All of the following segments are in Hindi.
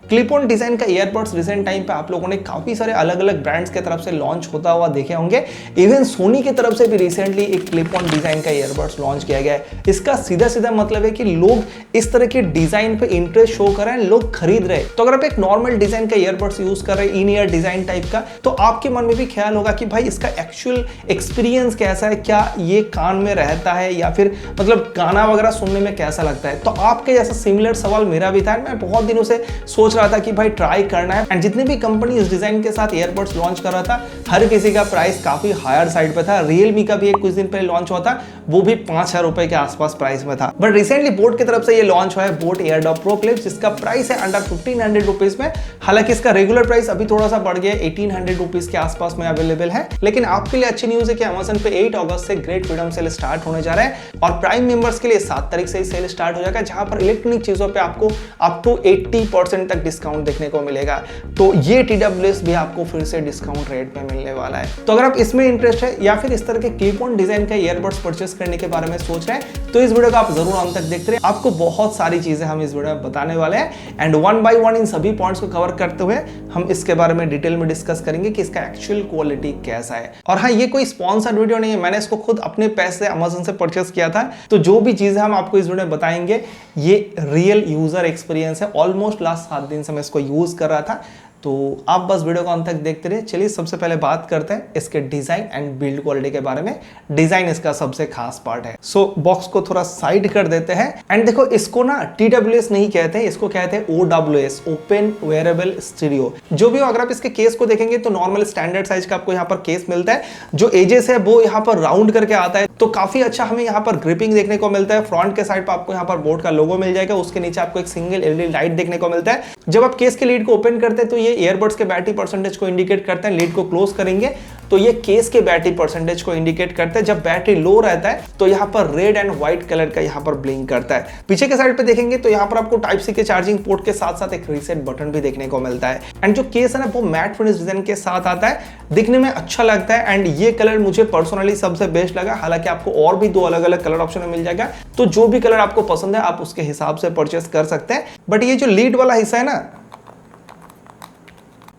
क्लिप ऑन डिजाइन का ईयरबड्स रिसेंट टाइम पे आप लोगों ने काफी सारे अलग अलग ब्रांड्स की तरफ से लॉन्च होता हुआ देखे होंगे। इवन सोनी की तरफ से भी रिसेंटली एक क्लिप ऑन डिजाइन का ईयरबड्स लॉन्च किया गया है। इसका सीधा सीधा मतलब है कि लोग इस तरह के डिजाइन पे इंटरेस्ट शो कर रहे हैं, लोग खरीद रहे हैं। तो अगर आप एक नॉर्मल डिजाइन का ईयरबड्स यूज कर रहे हैं, इन ईयर डिजाइन टाइप का, तो आपके मन में भी ख्याल होगा कि भाई इसका एक्चुअल एक्सपीरियंस कैसा है, क्या ये कान में रहता है या फिर मतलब गाना वगैरह सुनने में कैसा लगता है। तो आपके जैसा सिमिलर सवाल मेरा भी था। मैं बहुत दिनों से सोच रहा था कि भाई ट्राई करना है। एंड जितने भी कंपनी इस डिजाइन के साथ ईयरबड्स लॉन्च कर रहा था, हर किसी का प्राइस काफी हायर साइड पे था। रियलमी का भी एक कुछ दिन पहले लॉन्च हुआ था, वो भी 5,000 रुपए के आसपास प्राइस में था। बट रिसेंटली बोट की तरफ से ये लॉन्च हुआ है बोट एयरडॉप प्रो क्लिप्स, जिसका प्राइस है अंडर 1500 रुपीज में। हालांकि इसका रेगुलर प्राइस अभी थोड़ा सा बढ़ गया, 1800 रुपीज के आसपास में अवेलेबल है। लेकिन आपके लिए अच्छी न्यूज है कि अमेज़न पे 8 अगस्त से ग्रेट फ्रीडम सेल स्टार्ट होने जा रहा है और प्राइम मेंबर्स के लिए 7 तारीख से ही सेल स्टार्ट हो जाएगा, जहां पर इलेक्ट्रॉनिक चीजों पे आपको अप टू 80% तक डिस्काउंट देखने को मिलेगा। तो ये TWS भी आपको फिर से डिस्काउंट रेट में मिलने वाला है। तो अगर आप इसमें इंटरेस्ट है या फिर इस तरह के क्लिप ऑन डिजाइन का ईयरबड्स परचेस करने के बारे में सोच रहे हैं, तो इस वीडियो को आप जरूर अंत तक देखते रहिए। आपको बहुत सारी चीजें हम इस वीडियो में बताने वाले हैं and one by one in सभी पॉइंट्स को कवर करते हुए हम इसके बारे में डिटेल में डिस्कस करेंगे कि इसका एक्चुअल क्वालिटी कैसा है। और हाँ, ये कोई स्पॉन्सर्ड वीडियो नहीं है, मैंने इसको खुद अपने पैसे अमेज़न से परचेस किया था। तो जो भी चीजें हम आपको इस वीडियो में बताएंगे, ये रियल यूजर एक्सपीरियंस है। ऑलमोस्ट लास्ट 7 दिन से मैं इसको यूज कर रहा था, तो आप बस वीडियो को अंत तक देखते रहिए। चलिए सबसे पहले बात करते हैं इसके डिजाइन एंड बिल्ड क्वालिटी के बारे में। डिजाइन इसका सबसे खास पार्ट है। सो बॉक्स को थोड़ा साइड कर देते हैं एंड देखो, इसको ना TWS नहीं कहते हैं, इसको कहते हैं OWS, ओपन वेयरेबल स्टीरियो। जो भी हो, अगर आप इसके केस को देखेंगे तो नॉर्मल स्टैंडर्ड साइज का आपको यहाँ पर केस मिलता है। जो एजेस है वो यहाँ पर राउंड करके आता है, तो काफी अच्छा हमें यहाँ पर ग्रिपिंग देखने को मिलता है। फ्रंट के साइड पर आपको यहाँ पर बोट का लोगो मिल जाएगा, उसके नीचे आपको एक सिंगल LED लाइट देखने को मिलता है। जब आप केस के लीड को ओपन करते हैं तो ये ईयरबड्स के बैटरी परसेंटेज को इंडिकेट करते हैं। लीड को क्लोज करेंगे तो ये केस के बैटरी परसेंटेज को इंडिकेट करते हैं। जब बैटरी लो रहता है तो यहाँ पर रेड एंड व्हाइट कलर का यहाँ पर ब्लिंक करता है। पीछे के साइड पे देखेंगे तो यहाँ पर आपको टाइप सी के चार्जिंग पोर्ट के साथ साथ एक रीसेट बटन भी देखने को मिलता है। एंड जो केस है ना, वो मैट फिनिश डिजाइन के साथ आता है, दिखने में अच्छा लगता है। एंड ये कलर मुझे पर्सनली सबसे बेस्ट लगा। हालांकि आपको और भी 2 अलग अलग कलर ऑप्शन में मिल जाएगा, तो जो भी कलर आपको पसंद है आप उसके हिसाब से परचेस कर सकते हैं। बट ये जो लीड वाला हिस्सा है ना,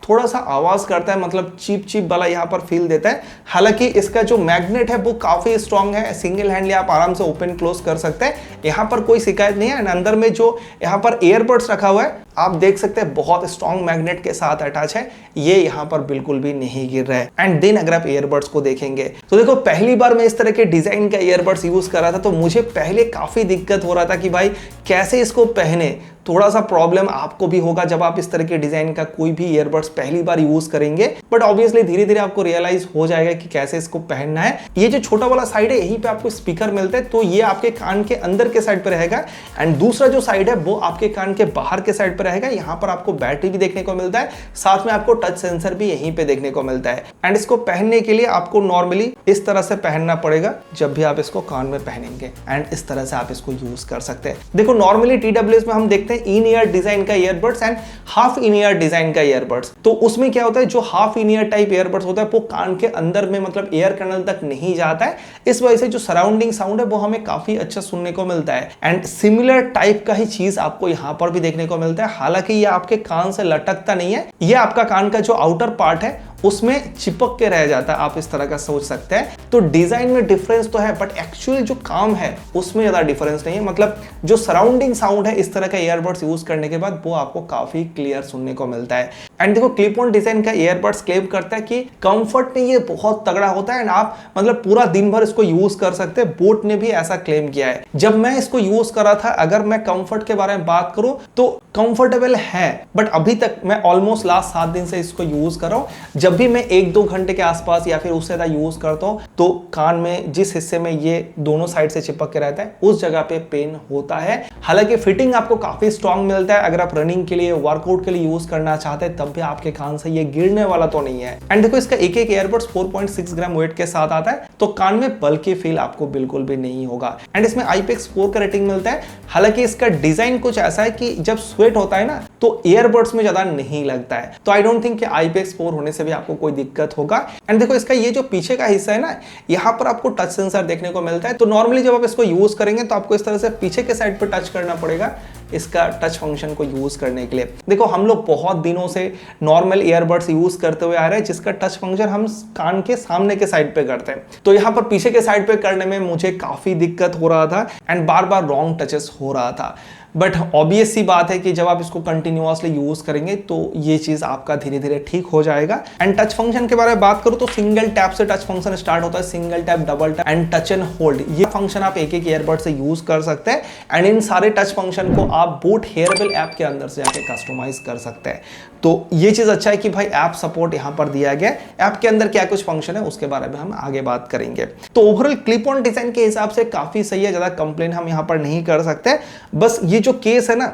थोड़ा सा आवाज करता है, मतलब चीप चीप वाला यहाँ पर फील देता है। हालांकि इसका जो मैग्नेट है वो काफी स्ट्रॉन्ग है, सिंगल हैंडली आप आराम से ओपन क्लोज कर सकते हैं, यहाँ पर कोई शिकायत नहीं है। अंदर में जो यहाँ पर ईयरबड्स रखा हुआ है आप देख सकते हैं, बहुत स्ट्रॉन्ग मैग्नेट के साथ अटैच है, ये यहाँ पर बिल्कुल भी नहीं गिर रहा है। एंड देन अगर आप ईयरबड्स को देखेंगे तो देखो, पहली बार मैं इस तरह के डिजाइन का ईयरबड्स यूज कर रहा था तो मुझे पहले काफी दिक्कत हो रहा था कि भाई कैसे इसको पहने। थोड़ा सा प्रॉब्लम आपको भी होगा जब आप इस तरह के डिजाइन का कोई भी ईयरबड्स पहली बार यूज करेंगे, बट ऑब्वियसली धीरे धीरे आपको रियलाइज हो जाएगा कि कैसे इसको पहनना है। ये जो छोटा वाला साइड है, यहीं पे आपको स्पीकर मिलता है, तो ये आपके कान के अंदर के साइड पे रहेगा। एंड दूसरा जो साइड है वो आपके कान के बाहर के साइड पे रहेगा। यहाँ पर आपको बैटरी भी देखने को मिलता है, साथ में आपको टच सेंसर भी यहीं पे देखने को मिलता है। एंड इसको पहनने के लिए आपको नॉर्मली इस तरह से पहनना पड़ेगा जब भी आप इसको कान में पहनेंगे, एंड इस तरह से आप इसको यूज कर सकते हैं। देखो, नॉर्मली TWS में हम देखते हैं इन ईयर डिजाइन का earbuds and half in year design का ईयरबड्स। तो उसमें क्या होता है, जो half in year type earbuds होता है वो कान के अंदर में मतलब एयर कैनल तक नहीं जाता है। इस वजह से जो सराउंडिंग साउंड है वो हमें काफी अच्छा सुनने को मिलता है। एंड सिमिलर टाइप का ही चीज आपको यहाँ पर भी देखने को मिलता है। हालांकि ये आपके कान से लटकता नहीं है, ये आपका कान का जो आउटर पार्ट है उसमें चिपक के रह जाता है, आप इस तरह का सोच सकते हैं। तो डिजाइन में डिफरेंस तो है, बट एक्चुअली जो काम है उसमें ज्यादा डिफरेंस नहीं है। मतलब जो सराउंडिंग साउंड है इस तरह का ईयरबड्स यूज करने के बाद वो आपको काफी क्लियर सुनने को मिलता है। एंड देखो, क्लिप ऑन डिजाइन का ईयरबड्स क्लेम करता है कि कंफर्ट में ये बहुत तगड़ा होता है एंड आप मतलब पूरा दिन भर इसको यूज कर सकते हैं। बोट ने भी ऐसा क्लेम किया है। जब मैं इसको यूज कर रहा था, अगर मैं कंफर्ट के बारे में बात करूं तो कंफर्टेबल है, बट अभी तक मैं ऑलमोस्ट लास्ट 7 दिन से इसको यूज कर रहा हूं। जब भी मैं 1-2 घंटे के आसपास या फिर उससे ज्यादा यूज करता हूं तो कान में जिस हिस्से में ये दोनों साइड से चिपक के रहता है उस जगह पे पेन होता है। हालांकि फिटिंग आपको काफी स्ट्रांग मिलता है। अगर आप रनिंग के लिए, वर्कआउट के लिए यूज करना चाहते हैं तब भी आपके कान से ये गिरने वाला तो नहीं है। एंड देखो, इसका एक ईयरबड्स 4.6 ग्राम वेट के साथ आता है, तो कान में बल्कि फील आपको बिल्कुल भी नहीं होगा। एंड इसमें IPX4 का रेटिंग मिलता है। हालांकि इसका डिजाइन कुछ ऐसा है कि जब स्वेट होता है ना तो ईयरबड्स में ज्यादा नहीं लगता है, तो आई डोंट थिंक कि IPX4 होने से भी आपको कोई दिक्कत होगा। एंड देखो, इसका ये जो पीछे का हिस्सा है ना, यहाँ पर आपको टच सेंसर देखने को मिलता है। तो नॉर्मली जब आप इसको यूज करेंगे तो आपको इस तरह से पीछे के साइड पर टच करना पड़ेगा, इसका टच फंक्शन को यूज करने के लिए। देखो हम लोग बहुत दिनों से नॉर्मल ईयरबड्स यूज करते हुए आ रहे हैं जिसका टच फंक्शन हम कान के सामने के साइड पे करते हैं, तो यहाँ पर पीछे के साइड पे करने में मुझे काफी दिक्कत हो रहा था and bar bar wrong touches हो रहा था। बट ऑब्वियस सी बात है कि जब आप इसको कंटिन्यूअसली यूज करेंगे तो ये चीज आपका धीरे धीरे ठीक हो जाएगा। एंड टच फंक्शन के बारे में बात करूं तो सिंगल टैप से टच फंक्शन स्टार्ट होता है, single tap, double tap and touch and hold, ये फंक्शन आप एक एक ईयरबड से यूज कर सकते हैं। एंड इन सारे टच फंक्शन को आप बोट हेयरेबल ऐप के अंदर से जाके कस्टमाइज कर सकते हैं। तो ये चीज अच्छा है कि भाई ऐप सपोर्ट यहां पर दिया गया। ऐप के अंदर क्या कुछ फंक्शन है उसके बारे में हम आगे बात करेंगे। तो ओवरऑल क्लिप ऑन डिजाइन के हिसाब से काफी सही है, ज्यादा कंप्लेन हम यहां पर नहीं कर सकते। बस ये जो केस है ना,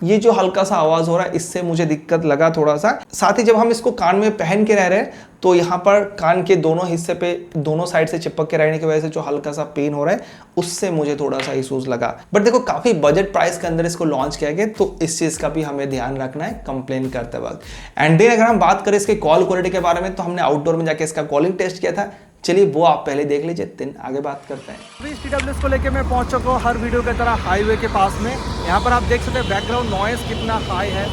ये जो हल्का सा आवाज हो रहा है इससे मुझे दिक्कत लगा थोड़ा सा। साथ ही जब हम इसको कान में पहन के रह रहे हैं तो यहाँ पर कान के दोनों हिस्से पे दोनों साइड से चिपक के रहने की वजह से जो हल्का सा पेन हो रहा है उससे मुझे थोड़ा सा इश्यूज लगा। बट देखो काफी बजट प्राइस के अंदर इसको लॉन्च किया गया, तो इस चीज का भी हमें ध्यान रखना है कंप्लेन करते वक्त। एंड देन अगर हम बात करें इसके कॉल क्वालिटी के बारे में, तो हमने आउटडोर में जाके इसका कॉलिंग टेस्ट किया था। चलिए वो आप पहले देख लीजिए, दिन आगे बात करते हैं। अभी TWS को लेके मैं पहुंच चुका हूँ हर वीडियो की तरह हाईवे के पास में। यहाँ पर आप देख सकते हैं बैकग्राउंड नॉइस कितना हाई है,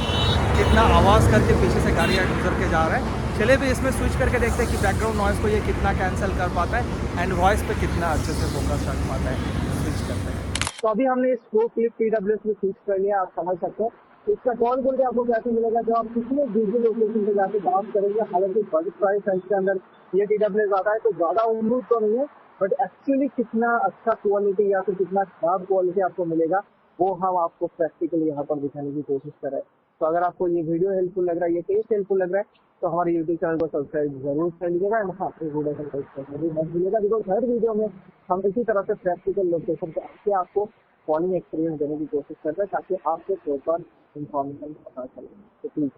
कितना आवाज़ करके पीछे से गाड़ियाँ गुजर के जा रहा है। चलिए भी इसमें स्विच करके देखते हैं कि बैकग्राउंड नॉइस को ये कितना कैंसिल कर पाता है एंड वॉइस पे कितना अच्छे से फोकस रख पाता है। स्विच करते हैं। तो अभी हमने इस प्रो क्लिप TWS में स्विच कर लिया, आप समझ सकते हैं। इसका कॉल करके आपको कैसे मिलेगा जब आप किसी दूसरे लोकेशन पे जाके बात करेंगे। हालांकि बजट प्राइस रेंज के अंदर ये TWS आता है तो ज्यादा उम्मीद तो नहीं है, बट एक्चुअली कितना अच्छा क्वालिटी या फिर कितना खराब क्वालिटी आपको मिलेगा वो हम आपको प्रैक्टिकली यहाँ पर दिखाने की कोशिश कर रहे हैं। तो अगर आपको ये वीडियो हेल्पफुल लग रहा है, ये टेस्ट हेल्पफुल लग रहा है, तो हमारे यूट्यूब चैनल को सब्सक्राइब जरूर कर लीजिएगा। हाँ, वीडियो सब्सक्राइब मत भूलिएगा, बिकॉज हर वीडियो में हम इसी तरह से प्रैक्टिकल लोकेशन पे आके आपको कॉलिंग एक्सपीरियंस देने की कोशिश कर रहे हैं ताकि आपको प्रॉपर इंफॉर्मेशन पता चले। तो प्लीज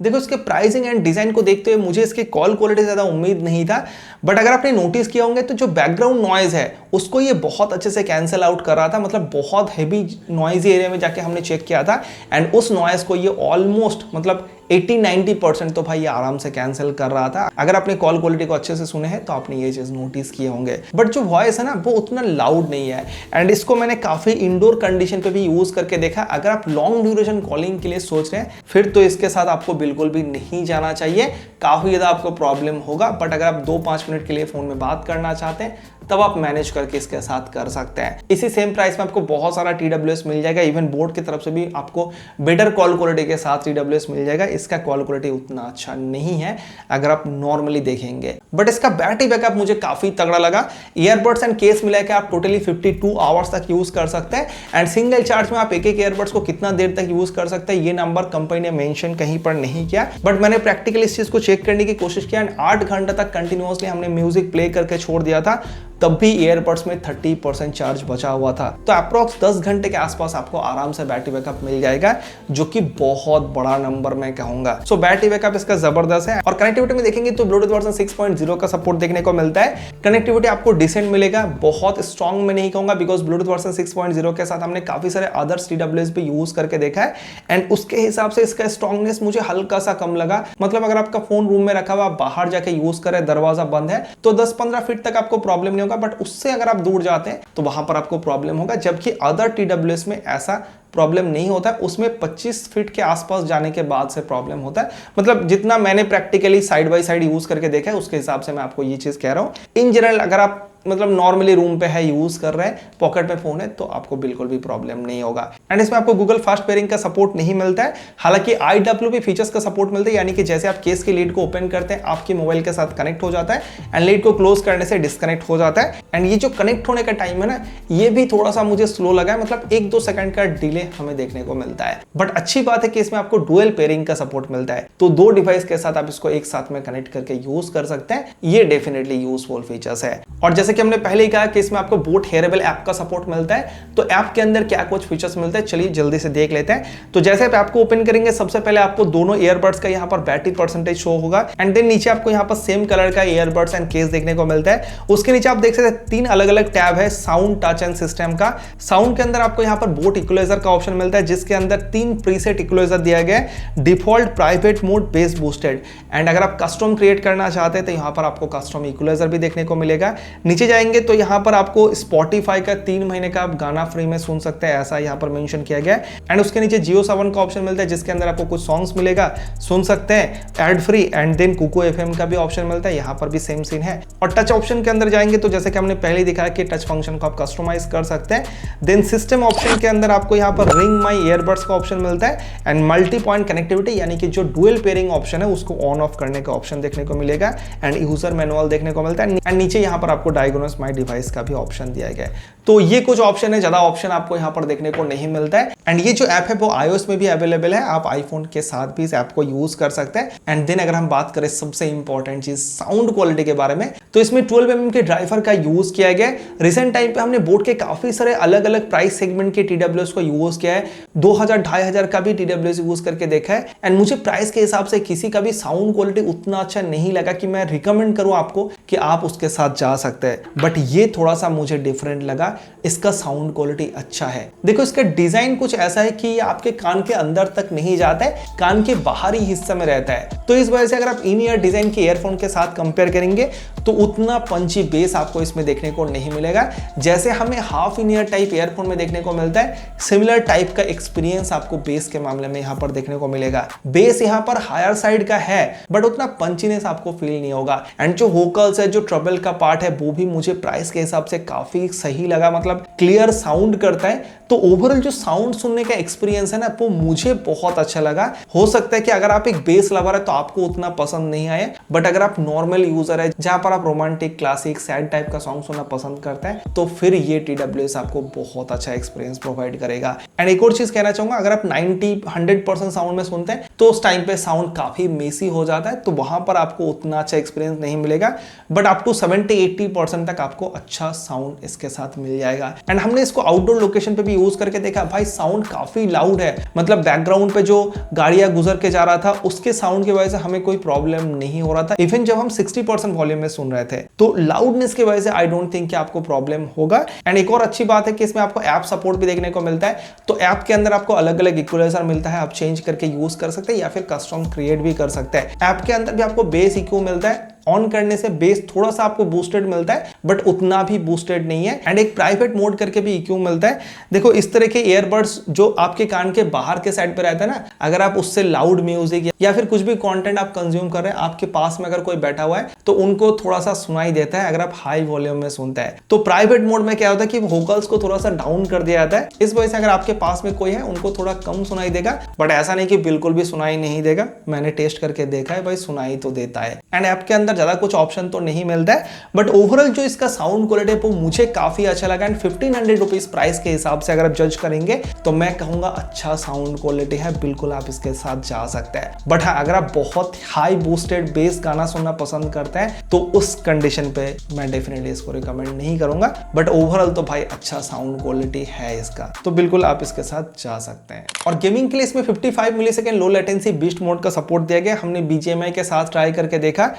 देखो इसके प्राइसिंग एंड डिजाइन को देखते हुए मुझे इसके कॉल क्वालिटी ज्यादा उम्मीद नहीं था, बट अगर आपने नोटिस किया होंगे तो जो बैकग्राउंड नॉइज है उसको ये बहुत अच्छे से कैंसिल आउट कर रहा था। मतलब बहुत हेवी नॉइजी एरिया में जाके हमने चेक किया था एंड उस नॉइज को ये ऑलमोस्ट मतलब 80-90% तो भाई ये आराम से कैंसिल कर रहा था। अगर आपने कॉल क्वालिटी को अच्छे से सुने हैं तो आपने ये चीज नोटिस किए होंगे। बट जो वॉइस है ना वो उतना लाउड नहीं है एंड इसको मैंने काफी इंडोर कंडीशन पे भी यूज करके देखा। अगर आप लॉन्ग ड्यूरेशन कॉलिंग के लिए सोच रहे हैं फिर तो इसके साथ आपको बिल्कुल भी नहीं जाना चाहिए, काफी ज्यादा आपको प्रॉब्लम होगा। बट अगर आप 2-5 मिनट के लिए फोन में बात करना चाहते हैं तब आप मैनेज करके इसके साथ कर सकते हैं। इसी सेम प्राइस में आपको बहुत सारा TWS मिल जाएगा, इवन बोट की तरफ से भी आपको बेटर कॉल क्वालिटी के साथ TWS मिल जाएगा। इसका कॉल क्वालिटी उतना अच्छा नहीं है अगर आप नॉर्मली देखेंगे, बट इसका बैटरी बैकअप मुझे काफी तगड़ा लगा। ईयरबड्स एंड केस मिला के आप टोटली 52 आवर्स तक यूज कर सकते हैं एंड सिंगल चार्ज में आप एक एक ईयरबड्स को कितना देर तक यूज कर सकते हैं ये नंबर कंपनी ने मेंशन कहीं पर नहीं किया, बट मैंने प्रैक्टिकली इस चीज को चेक करने की कोशिश किया एंड 8 घंटे तक कंटिन्यूअसली हमने म्यूजिक प्ले करके छोड़ दिया था, तब भी ईयरबड्स में 30% चार्ज बचा हुआ था। तो अप्रॉक्स 10 घंटे के आसपास आपको आराम से बैटरी बैकअप मिल जाएगा, जो कि बहुत बड़ा नंबर मैं कहूंगा। सो बैटरी बैकअप इसका जबरदस्त है। और कनेक्टिविटी में देखेंगे तो ब्लूटूथ वर्जन 6.0 का सपोर्ट देखने को मिलता है। कनेक्टिविटी आपको डिसेंट मिलेगा, बहुत स्ट्रॉन्ग में नहीं कहूंगा, बिकॉज ब्लूटूथ वर्जन 6.0 के साथ हमने काफी सारे अदर्स TWS भी यूज करके देखा है एंड उसके हिसाब से इसका स्ट्रॉन्गनेस मुझे हल्का सा कम लगा। मतलब अगर आपका फोन रूम में रखा हुआ बाहर जाके यूज करे, दरवाजा बंद है, तो 10-15 फीट तक आपको प्रॉब्लम नहीं होगा, बट उससे अगर आप दूर जाते हैं तो वहां पर आपको प्रॉब्लम होगा। जबकि अदर TWS में ऐसा प्रॉब्लम नहीं होता है, उसमें 25 फीट के आसपास जाने के बाद से प्रॉब्लम होता है। मतलब जितना मैंने practically side by side use करके देखा है उसके हिसाब से मैं आपको ये चीज कह रहा हूं। इन जनरल अगर आप मतलब नॉर्मली रूम पे है, यूज कर रहे हैं, पॉकेट में फोन है, तो आपको बिल्कुल भी प्रॉब्लम नहीं होगा। एंड इसमें आपको गूगल फास्ट पेयरिंग का सपोर्ट नहीं मिलता है, हालांकि IWP फीचर्स का सपोर्ट मिलता है, यानी कि जैसे आप केस की लीड को ओपन करते हैं आपके मोबाइल के साथ कनेक्ट हो जाता है एंड लीड को क्लोज करने से डिस्कनेक्ट हो जाता है। एंड ये जो कनेक्ट होने का टाइम है ना, ये भी थोड़ा सा मुझे स्लो लगा है, मतलब 1-2 सेकंड का डिले हमें देखने को मिलता है। बट अच्छी बात है कि इसमें आपको डुअल पेयरिंग का सपोर्ट मिलता है, तो 2 डिवाइस के साथ आप इसको एक साथ में कनेक्ट करके यूज कर सकते हैं। ये डेफिनेटली यूजफुल फीचर्स है। और जैसे कि हमने पहले ही कहा कि इसमें आपको बोट हेयरेबल ऐप का सपोर्ट मिलता है, तो ऐप के अंदर क्या कुछ फीचर्स मिलते हैं चलिए जल्दी से देख लेते हैं। तो जैसे आप ऐप को ओपन करेंगे सबसे पहले आपको दोनों ईयरबड्स का यहाँ पर बैटरी परसेंटेज शो होगा एंड देन नीचे आपको यहाँ पर सेम कलर का ईयरबड्स एंड केस देखने को मिलता है। उसके नीचे आप देख सकते हैं 3 अलग अलग टैब है साउंड, टच एंड सिस्टम का। साउंड के अंदर आपको यहाँ पर बोट इक्वलाइजर का ऑप्शन मिलता है, जिसके अंदर 3 प्रीसेट इक्वलाइजर दिया गया है, default, private mode, base boosted. And अगर आप कस्टम क्रिएट करना चाहते हैं तो यहाँ पर आपको कस्टम इक्वलाइजर भी देखने को मिलेगा। नीचे नीचे जाएंगे तो यहाँ पर आपको Spotify का 3 महीने का आप गाना फ्री में सुन सकते हैं, ऐसा यहाँ पर मेंशन किया गया है। एंड उसके नीचे जियो सावन का ऑप्शन मिलता है जिसके अंदर आपको कुछ सॉन्ग्स मिलेगा, सुन सकते हैं ad free. And then Kuku FM का भी ऑप्शन मिलता है, यहाँ पर भी सेम सीन है। और टच ऑप्शन के अंदर जाएंगे तो जैसे कि हमने पहले दिखाया कि टच फंक्शन को आप कस्टमाइज कर सकते हैं। देन सिस्टम ऑप्शन के अंदर आपको यहाँ पर रिंग माई ईयरबड्स का ऑप्शन मिलता है एंड मल्टी पॉइंट कनेक्टिविटी यानी कि जो डुअल पेयरिंग ऑप्शन है उसको ऑन ऑफ करने का ऑप्शन देखने को मिलेगा एंड यूजर मैनुअल देखने को मिलता है। एंड नीचे यहाँ पर आपको डायग्नोस माई डिवाइस का भी ऑप्शन दिया गया है। तो ये कुछ ऑप्शन है, ज्यादा ऑप्शन आपको यहाँ पर देखने को नहीं मिलता है। एंड ये जो ऐप है वो iOS में भी अवेलेबल है, आप आईफोन के साथ भी इस ऐप को यूज कर सकते हैं। एंड देन अगर हम बात करें सबसे इंपॉर्टेंट चीज साउंड क्वालिटी के बारे में, तो इसमें 12mm के ड्राइवर का यूज किया गया है। रिसेंट टाइम पे हमने बोट के काफी सारे अलग अलग प्राइस सेगमेंट के TWS को यूज किया है, 2000-2500 का भी TWS यूज करके देखा है। एंड मुझे प्राइस के हिसाब से किसी का भी साउंड क्वालिटी उतना अच्छा नहीं लगा कि मैं रिकमेंड करूं आपको कि आप उसके साथ जा सकते हैं, बट ये थोड़ा सा मुझे डिफरेंट लगा, इसका साउंड क्वालिटी अच्छा है। देखो इसका डिजाइन कुछ ऐसा है कि ये आपके कान के अंदर तक नहीं जाता है, कान के बाहरी हिस्से में रहता है। तो इस वजह से अगर आप इन ईयर डिजाइन के ईयरफोन के साथ कंपेयर करेंगे तो उतना पंची बेस आपको इसमें देखने को नहीं मिलेगा जैसे हमें half in year type earphone में देखने को मिलता है। सिमिलर टाइप का एक्सपीरियंस आपको बेस के मामले में यहाँ पर देखने को मिलेगा। बेस यहाँ पर हायर साइड का है बट उतना पंचीनेस आपको फील नहीं होगा। एंड जो वोकल्स है, जो ट्रबल का पार्ट है, वो भी मुझे प्राइस के हिसाब से काफी सही लगा, मतलब क्लियर साउंड करता है। तो ओवरऑल जो साउंड सुनने का एक्सपीरियंस है ना वो मुझे बहुत अच्छा लगा। हो सकता है कि अगर आप एक बेस लवर है तो आपको उतना पसंद नहीं आए, बट अगर आप नॉर्मल यूजर है जहां पर आप रोमांटिक, क्लासिक, सैड टाइप का सॉन्ग सुनना पसंद करते हैं तो फिर ये TWS आपको बहुत अच्छा एक्सपीरियंस प्रोवाइड करेगा। एंड एक और चीज कहना चाहूंगा, अगर आप 90-100% साउंड में सुनते हैं तो उस टाइम पे साउंड काफी मेसी हो जाता है, तो वहां पर आपको उतना अच्छा एक्सपीरियंस नहीं मिलेगा, बट अप टू 70-80% तक आपको अच्छा साउंड इसके साथ मिल जाएगा। एंड हमने इसको आउटडोर लोकेशन पे भी यूज करके देखा, भाई साउंड काफी लाउड है, मतलब बैकग्राउंड पे जो गाड़ियां गुजर के जा रहा था उसके साउंड की वजह से हमें कोई प्रॉब्लम नहीं हो रहा था। इवन जब हम 60% वॉल्यूम में सुन रहे थे तो लाउडनेस की वजह से आई डोंट थिंक कि आपको प्रॉब्लम होगा। एंड एक और अच्छी बात है कि इसमें आपको ऐप सपोर्ट भी देखने को मिलता है, तो ऐप के अंदर आपको अलग अलग इक्वलाइजर मिलता है, आप चेंज करके यूज कर सकते हैं या फिर कस्टम क्रिएट भी कर सकते हैं। ऐप के अंदर भी आपको बेस इक्यू मिलता है, ऑन करने से बेस थोड़ा सा आपको बूस्टेड मिलता है बट उतना भी बूस्टेड नहीं है। एंड एक प्राइवेट मोड करके भी EQ मिलता है। देखो इस तरह के ईयरबड्स जो आपके कान के बाहर के साइड पे रहता है ना, अगर आप उससे लाउड म्यूजिक या फिर कुछ भी कंटेंट आप कंज्यूम कर रहे हैं, आपके पास में अगर कोई बैठा हुआ है तो उनको थोड़ा सा सुनाई देता है अगर आप हाई वॉल्यूम में सुनते हैं। तो प्राइवेट मोड में क्या होता है कि वोकल्स को थोड़ा सा डाउन कर दिया जाता है, इस वजह से अगर आपके पास में कोई है उनको थोड़ा कम सुनाई देगा, बट ऐसा नहीं कि बिल्कुल भी सुनाई नहीं देगा। मैंने टेस्ट करके देखा है, भाई सुनाई तो देता है। एंड ऐप के अंदर ज्यादा कुछ ऑप्शन तो नहीं मिलता है, बट ओवरऑल जो इसका साउंड क्वालिटी है वो मुझे काफी अच्छा लगा। एंड 1500 रुपीज प्राइस के हिसाब से अगर आप जज करेंगे तो मैं कहूंगा अच्छा साउंड क्वालिटी है, बिल्कुल आप इसके साथ जा सकते हैं। बट हाँ, अगर आप बहुत हाई बूस्टेड बेस गाना सुनना पसंद करते हैं तो उस कंडीशन पे मैं डेफिनेटली इसको रिकमेंड नहीं करूंगा, बट ओवरऑल तो भाई अच्छा साउंड क्वालिटी है इसका, तो बिल्कुल आप इसके साथ जा सकते हैं। और गेमिंग के लिए इसमें 55 millisecond low latency beast mode का सपोर्ट दिया गया। हमने BGMI के साथ ट्राई करके देखा,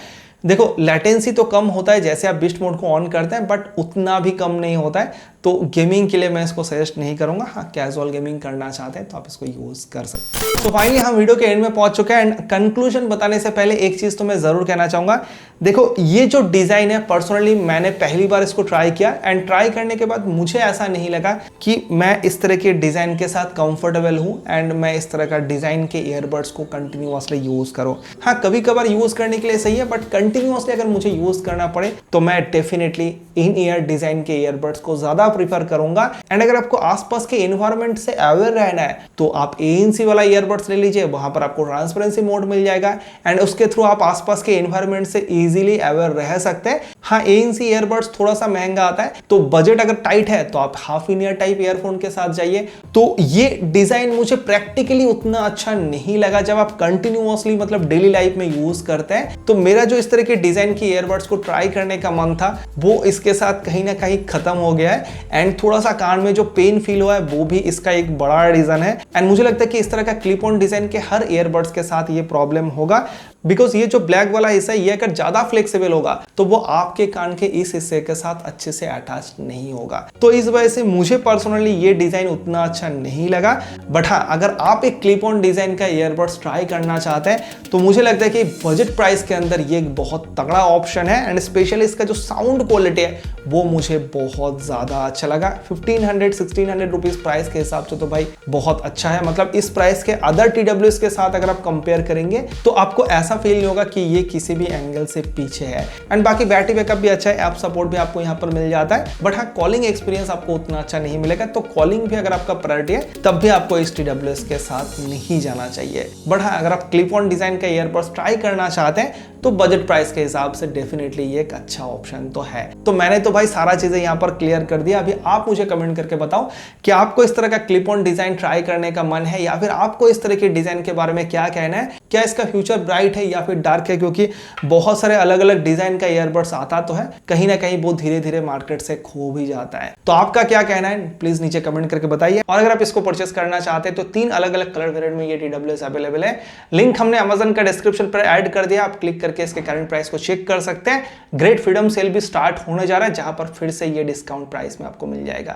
देखो लेटेंसी तो कम होता है जैसे आप बीस्ट मोड को ऑन करते हैं, बट उतना भी कम नहीं होता है, तो गेमिंग के लिए मैं इसको सजेस्ट नहीं करूंगा। हाँ, कैजुअल गेमिंग करना चाहते हैं तो आप इसको यूज कर सकते हैं। तो फाइनली हम वीडियो के एंड में पहुंच चुके हैं। एंड कंक्लूजन बताने से पहले एक चीज तो मैं जरूर कहना चाहूंगा, देखो ये जो डिजाइन है पर्सनली मैंने पहली बार इसको ट्राई किया एंड ट्राई करने के बाद मुझे ऐसा नहीं लगा कि मैं इस तरह के डिजाइन के साथ कंफर्टेबल हूं एंड मैं इस तरह का डिजाइन के ईयरबड्स को कंटिन्यूअसली यूज करूं। हाँ, कभी कभार यूज करने के लिए सही है, बट कंटिन्यूअसली अगर मुझे यूज करना पड़े तो मैं डेफिनेटली इन ईयर डिजाइन के ईयरबड्स को ज्यादा प्रीफर करूंगा। एंड अगर आपको आसपास के एनवायरनमेंट से अवेयर रहना है तो आप ANC वाला ईयरबड्स ले लीजिए, वहां पर आपको ट्रांसपेरेंसी मोड मिल जाएगा एंड उसके थ्रू आप आसपास के एनवायरनमेंट से इजीली अवेयर रह सकते हैं। हाँ, ANC ईयरबड्स थोड़ा सा महंगा आता है, तो बजट अगर टाइट है तो आप half in year type earphone के साथ जाइए। तो ये डिजाइन मुझे प्रैक्टिकली उतना अच्छा नहीं लगा जब आप कंटिन्यूअसली मतलब डेली लाइफ में यूज करते हैं। तो मेरा जो इस तरह के डिजाइन की ईयरबड्स को ट्राई करने का मन था वो इसके साथ कहीं ना कहीं खत्म हो गया है। एंड थोड़ा सा कान में जो पेन फील हुआ है वो भी इसका एक बड़ा रीजन है। एंड मुझे लगता है कि इस तरह का क्लिप ऑन डिजाइन के हर ईयरबड्स के साथ ये प्रॉब्लम होगा। बिकॉज ये जो ब्लैक वाला हिस्सा है ये अगर ज्यादा फ्लेक्सिबल होगा तो वो आपके कान के इस हिस्से के साथ अच्छे से अटैच नहीं होगा। तो इस वजह से मुझे पर्सनली ये डिजाइन उतना अच्छा नहीं लगा। बट हाँ, अगर आप एक क्लिप ऑन डिजाइन का ईयरबड्स ट्राई करना चाहते हैं तो मुझे लगता है कि बजट प्राइस के अंदर ये एक बहुत तगड़ा ऑप्शन है। एंड स्पेशली इसका जो साउंड क्वालिटी है वो मुझे बहुत ज्यादा अच्छा लगा। 1500-1600 रुपीज प्राइस के हिसाब से तो भाई बहुत अच्छा है। मतलब इस प्राइस के अदर TWS के साथ अगर आप कंपेयर करेंगे तो आपको ऐसा फील नहीं होगा कि ये किसी भी एंगल से पीछे है। एंड बाकी बैटरी बैकअप भी अच्छा है, ऐप सपोर्ट भी आपको यहाँ पर मिल जाता है। बट हाँ, कॉलिंग एक्सपीरियंस आपको उतना अच्छा नहीं मिलेगा। तो कॉलिंग भी अगर आपका प्रायोरिटी है तब भी आपको इस TWS के साथ नहीं जाना चाहिए। बट हाँ, अगर आप क्लिप ऑन डिजाइन का ईयरबड्स ट्राई करना चाहते हैं तो बजट प्राइस के हिसाब से डेफिनेटली ये एक अच्छा ऑप्शन तो है। तो मैंने तो भाई सारा चीजें यहाँ पर क्लियर कर दिया। अभी आप मुझे कमेंट करके बताओ कि आपको इस तरह का क्लिप ऑन डिजाइन ट्राई करने का मन है या फिर आपको इस तरह के डिजाइन के बारे में क्या कहना है। क्या इसका फ्यूचर ब्राइट है या फिर डार्क है, क्योंकि बहुत सारे अलग अलग डिजाइन का ईयरबड्स आता तो है, कहीं ना कहीं वो धीरे धीरे मार्केट से खो भी जाता है। तो आपका क्या कहना है प्लीज नीचे कमेंट करके बताइए। और अगर आप इसको परचेस करना चाहते हैं तो 3 अलग अलग कलर वेरिएंट में ये TWS अवेलेबल है। लिंक हमने अमेजन का डिस्क्रिप्शन पर ऐड कर दिया, आप क्लिक करके इसके करंट प्राइस को चेक कर सकते हैं। ग्रेट फ्रीडम सेल भी स्टार्ट होने जा रहा है जहां पर फिर से ये डिस्काउंट प्राइस में आपको मिल जाएगा।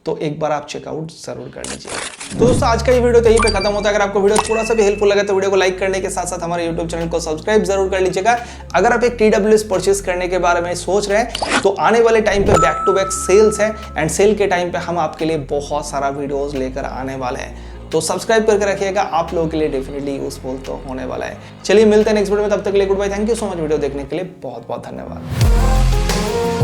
तो एक बार आप चेकआउट जरूर कर लीजिए। तो दोस्तों आज का ये वीडियो तो यहीं पे खत्म होता है। अगर आपको वीडियो थोड़ा सा भी हेल्पफुल लगे तो वीडियो को लाइक करने के साथ साथ हमारे YouTube चैनल को सब्सक्राइब जरूर कर लीजिएगा। अगर आप एक TWS परचेस करने के बारे में सोच रहे हैं तो आने वाले टाइम पे बैक टू बैक सेल्स है एंड सेल के टाइम पे हम आपके लिए बहुत सारा वीडियोस लेकर आने वाले हैं। तो सब्सक्राइब करके रखिएगा, आप लोगों के लिए डेफिनेटली यूजफुल तो होने वाला है। चलिए मिलते हैं नेक्स्ट वीडियो में, तब तक के लिए good bye. Thank you so much video देखने के लिए, बहुत बहुत धन्यवाद।